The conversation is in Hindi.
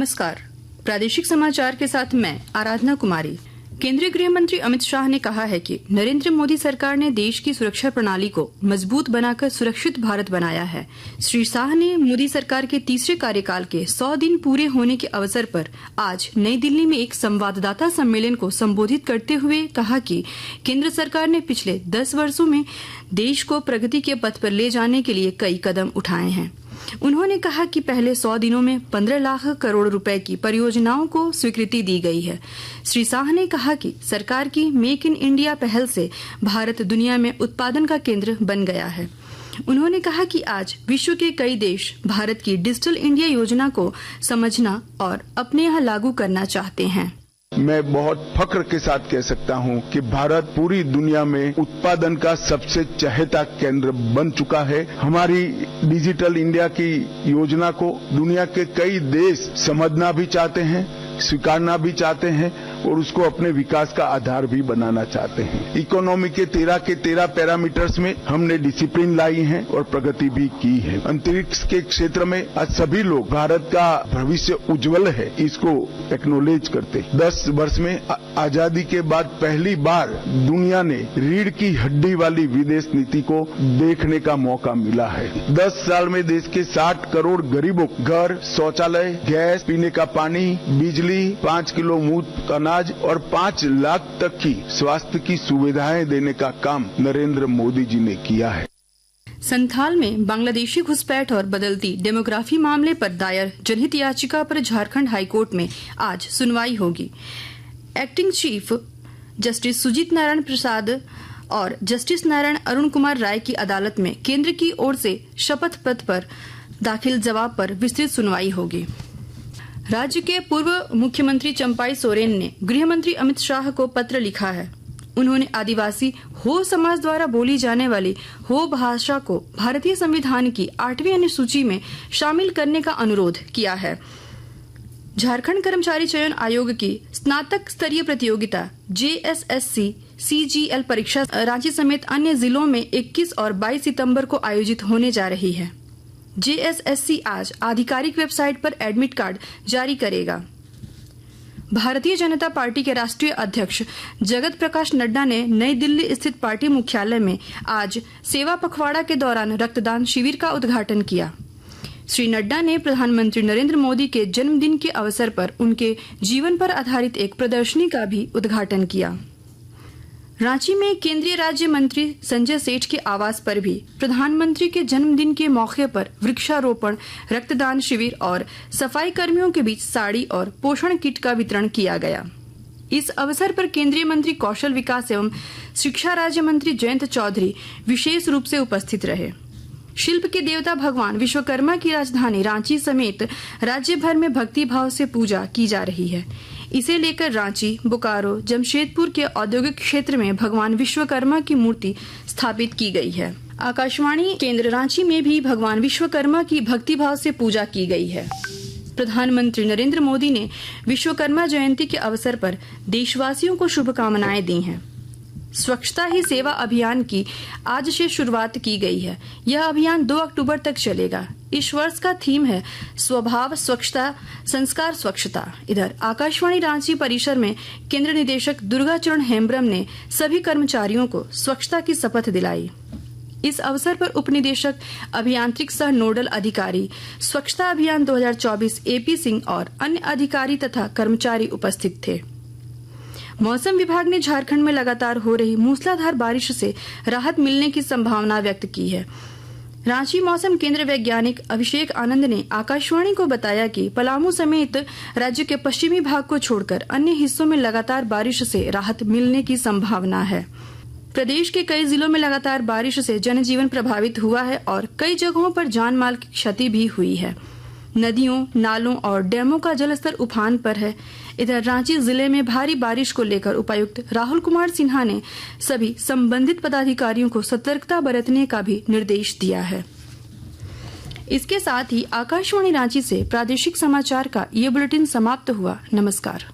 नमस्कार, प्रादेशिक समाचार के साथ मैं आराधना कुमारी। केंद्रीय गृह मंत्री अमित शाह ने कहा है कि नरेंद्र मोदी सरकार ने देश की सुरक्षा प्रणाली को मजबूत बनाकर सुरक्षित भारत बनाया है। श्री शाह ने मोदी सरकार के तीसरे कार्यकाल के 100 दिन पूरे होने के अवसर पर आज नई दिल्ली में एक संवाददाता सम्मेलन को संबोधित करते हुए कहा कि केंद्र सरकार ने पिछले 10 वर्षों में देश को प्रगति के पथ पर ले जाने के लिए कई कदम उठाए हैं। उन्होंने कहा कि पहले 100 दिनों में 15 लाख करोड़ रुपए की परियोजनाओं को स्वीकृति दी गई है। श्री शाह ने कहा कि सरकार की मेक इन इंडिया पहल से भारत दुनिया में उत्पादन का केंद्र बन गया है। उन्होंने कहा कि आज विश्व के कई देश भारत की डिजिटल इंडिया योजना को समझना और अपने यहाँ लागू करना चाहते हैं। मैं बहुत फख्र के साथ कह सकता हूं कि भारत पूरी दुनिया में उत्पादन का सबसे चहेता केंद्र बन चुका है। हमारी डिजिटल इंडिया की योजना को दुनिया के कई देश समझना भी चाहते हैं, स्वीकारना भी चाहते हैं और उसको अपने विकास का आधार भी बनाना चाहते हैं। इकोनॉमी के 13 पैरामीटर्स में हमने डिसिप्लिन लाई है और प्रगति भी की है। अंतरिक्ष के क्षेत्र में आज सभी लोग भारत का भविष्य उज्जवल है, इसको एक्नॉलेज करते। 10 वर्ष में आजादी के बाद पहली बार दुनिया ने रीढ़ की हड्डी वाली विदेश नीति को देखने का मौका मिला है। 10 साल में देश के 60 करोड़ गरीबों घर, शौचालय, गैस, पीने का पानी, बिजली, 5 किलो मूंग अनाज और 5 लाख तक की स्वास्थ्य की सुविधाएं देने का काम नरेंद्र मोदी जी ने किया है। संथाल में बांग्लादेशी घुसपैठ और बदलती डेमोग्राफी मामले पर दायर जनहित याचिका पर झारखंड हाईकोर्ट में आज सुनवाई होगी। Acting chief justice Sujit Narayan Prasad और जस्टिस नारायण अरुण कुमार राय की अदालत में केंद्र की ओर से शपथ पत्र पर दाखिल जवाब पर विस्तृत सुनवाई होगी। राज्य के पूर्व मुख्यमंत्री चंपाई सोरेन ने गृह मंत्री अमित शाह को पत्र लिखा है। उन्होंने आदिवासी हो समाज द्वारा बोली जाने वाली हो भाषा को भारतीय संविधान की 8वीं अनुसूची में शामिल करने का अनुरोध किया है। झारखंड कर्मचारी चयन आयोग की स्नातक स्तरीय प्रतियोगिता JSSC CGL परीक्षा रांची समेत अन्य जिलों में 21 और 22 सितंबर को आयोजित होने जा रही है। JSSC आज आधिकारिक वेबसाइट पर एडमिट कार्ड जारी करेगा। भारतीय जनता पार्टी के राष्ट्रीय अध्यक्ष जगत प्रकाश नड्डा ने नई दिल्ली स्थित पार्टी मुख्यालय में आज सेवा पखवाड़ा के दौरान रक्तदान शिविर का उद्घाटन किया। श्री नड्डा ने प्रधानमंत्री नरेंद्र मोदी के जन्मदिन के अवसर पर उनके जीवन पर आधारित एक प्रदर्शनी का भी उद्घाटन किया। रांची में केंद्रीय राज्य मंत्री संजय सेठ के आवास पर भी प्रधानमंत्री के जन्मदिन के मौके पर वृक्षारोपण, रक्तदान शिविर और सफाई कर्मियों के बीच साड़ी और पोषण किट का वितरण किया गया। इस अवसर पर केंद्रीय मंत्री कौशल विकास एवं शिक्षा राज्य मंत्री जयंत चौधरी विशेष रूप से उपस्थित रहे। शिल्प के देवता भगवान विश्वकर्मा की राजधानी रांची समेत राज्य भर में भक्ति भाव से पूजा की जा रही है। इसे लेकर रांची, बोकारो, जमशेदपुर के औद्योगिक क्षेत्र में भगवान विश्वकर्मा की मूर्ति स्थापित की गई है। आकाशवाणी केंद्र रांची में भी भगवान विश्वकर्मा की भक्ति भाव से पूजा की गई है। प्रधानमंत्री नरेंद्र मोदी ने विश्वकर्मा जयंती के अवसर पर देशवासियों को शुभकामनाएं दी हैं। स्वच्छता ही सेवा अभियान की आज से शुरुआत की गई है। यह अभियान 2 अक्टूबर तक चलेगा। इस वर्ष का थीम है स्वभाव स्वच्छता, संस्कार स्वच्छता। इधर आकाशवाणी रांची परिसर में केंद्र निदेशक दुर्गाचरण हेम्ब्रम ने सभी कर्मचारियों को स्वच्छता की शपथ दिलाई। इस अवसर पर उपनिदेशक अभियांत्रिक सह नोडल अधिकारी स्वच्छता अभियान 2024 AP सिंह और अन्य अधिकारी तथा कर्मचारी उपस्थित थे। मौसम विभाग ने झारखंड में लगातार हो रही मूसलाधार बारिश से राहत मिलने की संभावना व्यक्त की है। रांची मौसम केंद्र वैज्ञानिक अभिषेक आनंद ने आकाशवाणी को बताया कि पलामू समेत राज्य के पश्चिमी भाग को छोड़कर अन्य हिस्सों में लगातार बारिश से राहत मिलने की संभावना है। प्रदेश के कई जिलों में लगातार बारिश से जनजीवन प्रभावित हुआ है और कई जगहों पर जान माल की क्षति भी हुई है। नदियों, नालों और डैमों का जलस्तर उफान पर है। इधर रांची जिले में भारी बारिश को लेकर उपायुक्त राहुल कुमार सिन्हा ने सभी संबंधित पदाधिकारियों को सतर्कता बरतने का भी निर्देश दिया है। इसके साथ ही आकाशवाणी रांची से प्रादेशिक समाचार का ये बुलेटिन समाप्त हुआ। नमस्कार।